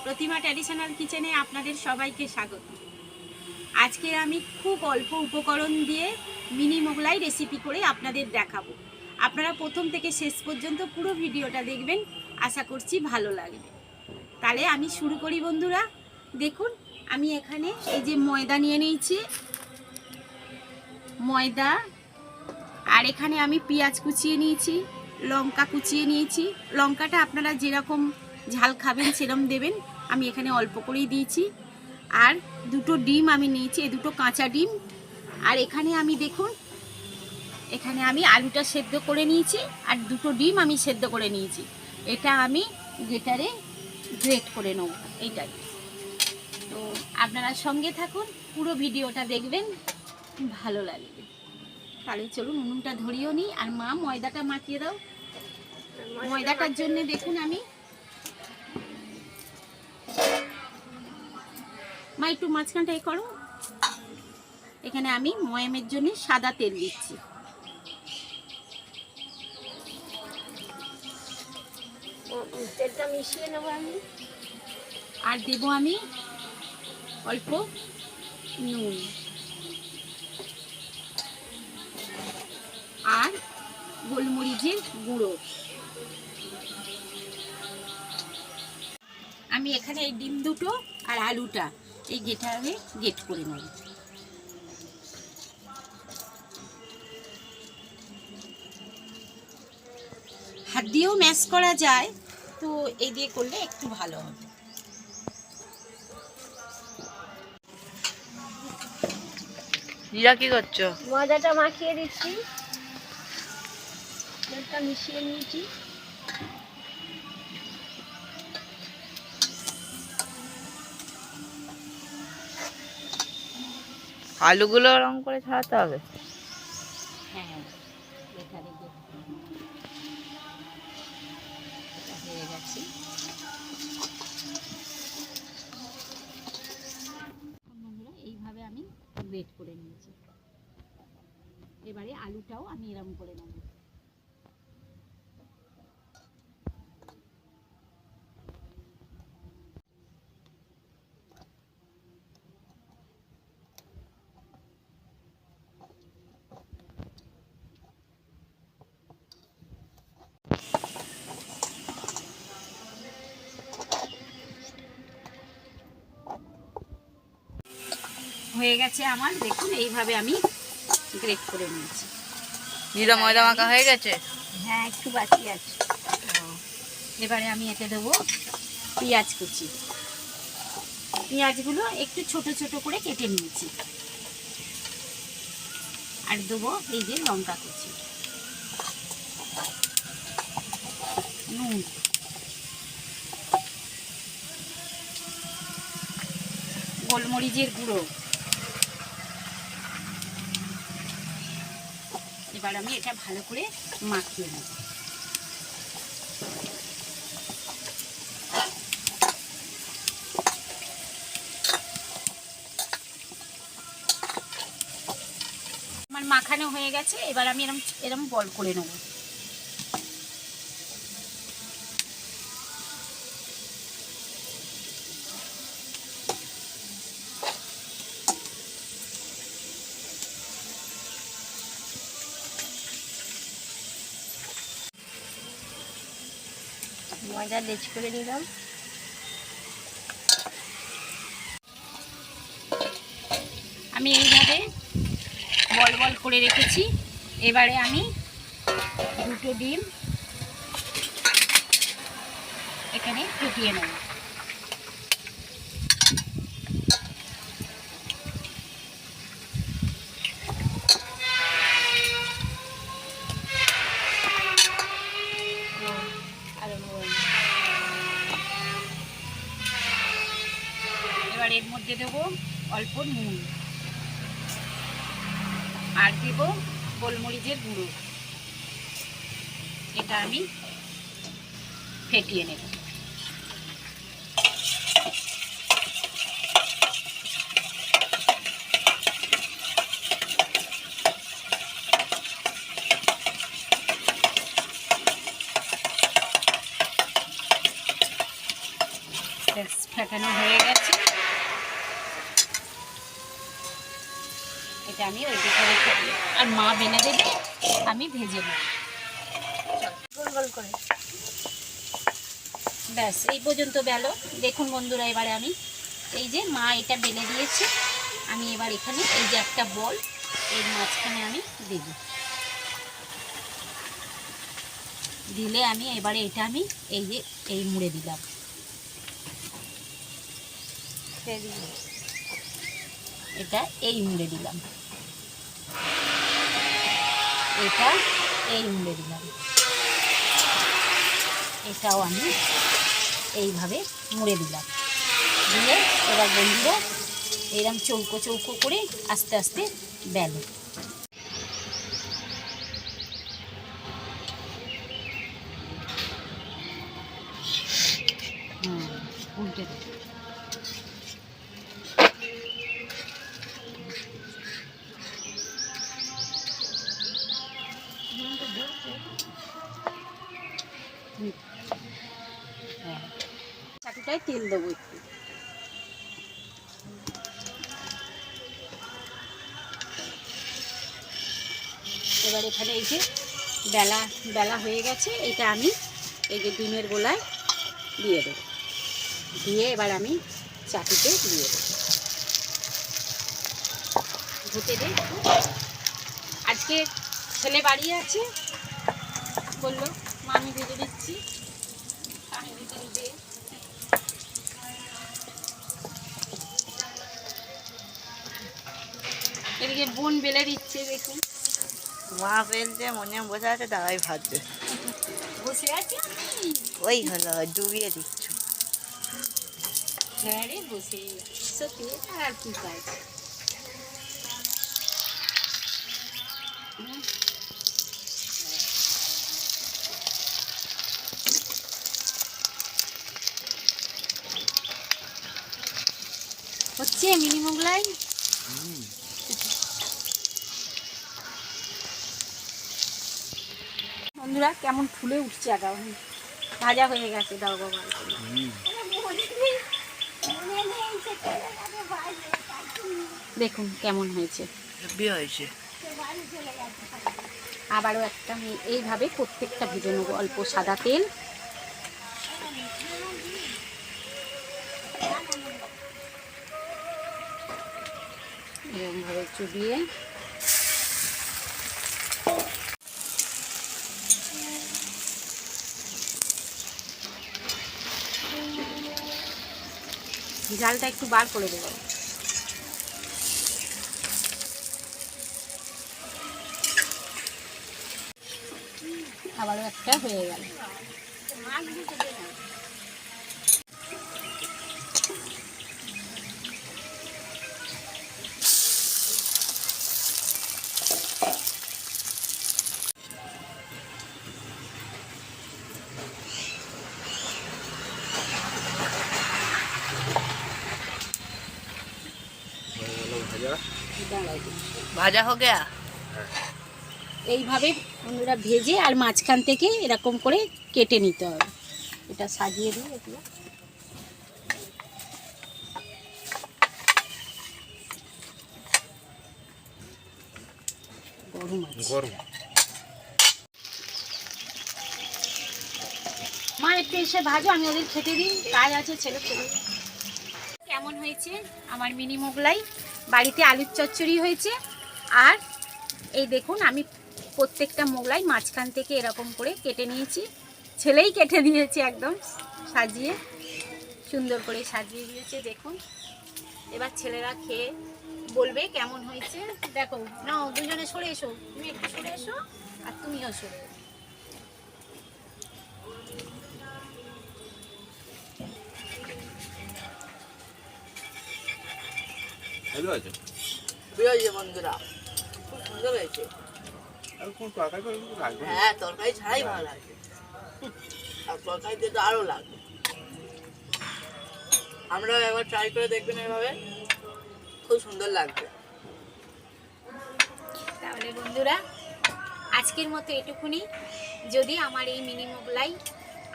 প্রতিমা traditional কিচেনে আপনাদের সবাইকে স্বাগত। আজকে আমি খুব অল্প উপকরণ দিয়ে মিনি মোগলাই রেসিপি করে আপনাদের দেখাবো। আপনারা প্রথম থেকে শেষ পর্যন্ত পুরো ভিডিওটা দেখবেন, আশা করছি ভালো লাগবে। তাহলে আমি শুরু করি বন্ধুরা। দেখুন, আমি এখানে এই যে ময়দা নিয়ে নিয়েছি, ময়দা, আর এখানে আমি পেঁয়াজ কুচিয়ে নিয়েছি, লঙ্কা কুচিয়ে নিয়েছি। লঙ্কাটা আপনারা যেরকম ঝাল খাবেন সেরকম দেবেন, আমি এখানে অল্প করেই দিয়েছি। আর দুটো ডিম আমি নিয়েছি, এই দুটো কাঁচা ডিম। আর এখানে আমি দেখুন, এখানে আমি আলুটা সেদ্ধ করে নিয়েছি আর দুটো ডিম আমি সেদ্ধ করে নিয়েছি। এটা আমি গ্রেটারে গ্রেট করে নেব, এইটাই। তো আপনারা সঙ্গে থাকুন, পুরো ভিডিওটা দেখবেন, ভালো লাগবে। তাহলে চলুন উনুনটা ধরিয়েও নিই। আর মা ময়দাটা মাখিয়ে দাও। ময়দাটার জন্য দেখুন আমি, মা একটু মাঝখানটা এ করো। এখানে আমি ময়ামের জন্য সাদা তেল দিচ্ছি। তেলটা মিশিয়ে নেব আমি। আর দেবো আমি অল্প নুন আর গোলমরিচের গুঁড়ো। আমি এখানে এই ডিম দুটো আর আলুটা এই গ্রেটারে গ্রেট করে নেব। হাত দিয়েও ম্যাশ করা যায়, তো এই দিয়ে করলে একটু ভালো হবে। নীলা কি করছো? ময়দাটা মাখিয়ে দিচ্ছি, তেলটা মিশিয়ে নিয়েছি। আলুগুলো ওরকম করে ছাড়াতে হবে। হ্যাঁ, এখানে হয়ে গেছে। বন্ধুরা, এইভাবে আমি গ্রেট করে নিয়েছি। এবারে আলুটাও আমি এরকম করে নেব। হয়ে গেছে আমার, দেখুন এইভাবে আমি গ্রেট করে নিয়েছি। নীলা ময়দা মাখা হয়ে গেছে? হ্যাঁ, একটু বাকি আছে। এবারে আমি এতে দেবো পেঁয়াজ কুচি। পেঁয়াজগুলো একটু ছোট ছোট করে কেটে নিয়েছি। আর দেবো এই যে লঙ্কা কুচি, নুন, গোলমরিচের গুঁড়ো। এবার আমি এটা ভালো করে মাখিয়ে নেব। আমার মাখানো হয়ে গেছে। এবার আমি এরম এরম বল করে নেব। ময়দা লেচ করে নিলাম। আমি এইভাবে বল বল করে রেখেছি। এবারে আমি দুটো ডিম এখানে ফুটিয়ে নেব। এবার এর মধ্যে দেবো অল্প নুন আর দেবো গোলমরিচের গুঁড়ো। এটা আমি ফেটিয়ে নেব। ব্যাস ফেটানো হয়ে গেছে। এটা আমি ওই দিকে রেখে দিই, আর মা বেলে দেবে, আমি ভেজে নেব গোল গোল করে। ব্যাস এই পর্যন্ত বেলো। দেখুন বন্ধুরা, এবারে আমি এই যে মা এটা বেলে দিয়েছে, আমি এবার এখানে এই যে একটা বল এর মাঝখানে আমি দেব, দিলে আমি এবারে এটা আমি এই যে এই মুড়ে দিলাম, এটা এই মুড়ে দিলাম, এটা এই মুড়ে দিলাম, এটাও আমি এইভাবে মুড়ে দিলাম, দিয়ে এবার বন্ধুরা এরকম চৌকো চৌকো করে আস্তে আস্তে বেলো। উল্টে দেব। চাটুটায় তেল দেবো একটু। এবার এখানে এই যে বেলা বেলা হয়ে গেছে, এটা আমি এই যে ডিমের গোলায় দিয়ে দেবো, দিয়ে এবার আমি চাটুতে দিয়ে দেবো। ধুতে দে, আজকে ছেলে বাড়ি আছে বললো মা আমি ভেজে দিচ্ছি, আমি ভেজে দে। এদিকে বোন বেলে দিচ্ছে, দেখুন মা ফেলছে, মনে বসে আছে, দাদাই ভাজছে। বসে আছে আমি। ওই হলো ডুবিয়ে দিচ্ছ। হ্যাঁ রে, বসে সত্যি আর কি কাজ। হচ্ছে মিনি মোগলাই। বন্ধুরা কেমন ফুলে উঠছে, আগাম ভাজা হয়ে গেছে, দাও বাবা। দেখুন কেমন হয়েছে, হয়েছে। আবারও একটা আমি এইভাবে প্রত্যেকটা ভেজে নেবো, অল্প সাদা তেল, এরকমভাবে চুবিয়ে জালটা একটু বার করে দেবো। আবারও একটা হয়ে গেল। ভাজা হয়ে গেয়া। এইভাবে বন্ধুরা ভেজে আর মাঝখান থেকে এরকম করে কেটে নিতে হবে। এটা সাজিয়ে দিই একটু। গরম আছে, গরম। মা একটু এসে ভাজো, আমি ওদের খেতে দিই, কাজ আছে, ছেলে চলে। কেমন হয়েছে আমার মিনি মোগলাই? বাড়িতে আলুর চচ্চড়ি হয়েছে, আর এই দেখুন আমি প্রত্যেকটা মোগলাই মাঝখান থেকে এরকম করে কেটে নিয়েছি, ছেলেই কেটে দিয়েছে, একদম সাজিয়ে সুন্দর করে সাজিয়ে দিয়েছে। দেখুন এবার ছেলেরা খেয়ে বলবে কেমন হয়েছে। দেখো না, দুজনে সরে এসো, তুমি একটু সরে এসো আর তুমিও সরে এসো। বন্ধুরা খুব সুন্দর হয়েছে। হ্যাঁ, তরকারি ছাড়াই ভালো লাগে, আর তরকারি দিয়ে তো আরো লাগবে। আমরাও একবার ট্রাই করে দেখবেন, এভাবে খুব সুন্দর লাগবে। তাহলে বন্ধুরা আজকের মতো এটুকুনি। যদি আমার এই মিনি মোগলাই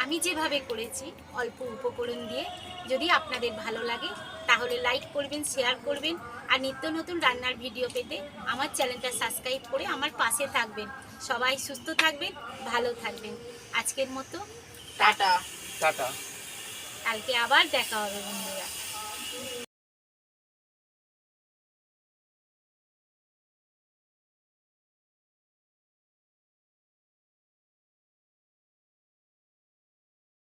আমি যেভাবে করেছি অল্প উপকরণ দিয়ে যদি আপনাদের ভালো লাগে তাহলে লাইক করবেন, শেয়ার করবেন, আর নিত্য নতুন রান্নার ভিডিও পেতে আমার চ্যানেলটা সাবস্ক্রাইব করে আমার পাশে থাকবেন। সবাই সুস্থ থাকবেন, ভালো থাকবেন। আজকের মতো টাটা। টাটা। কালকে আবার দেখা হবে বন্ধুরা।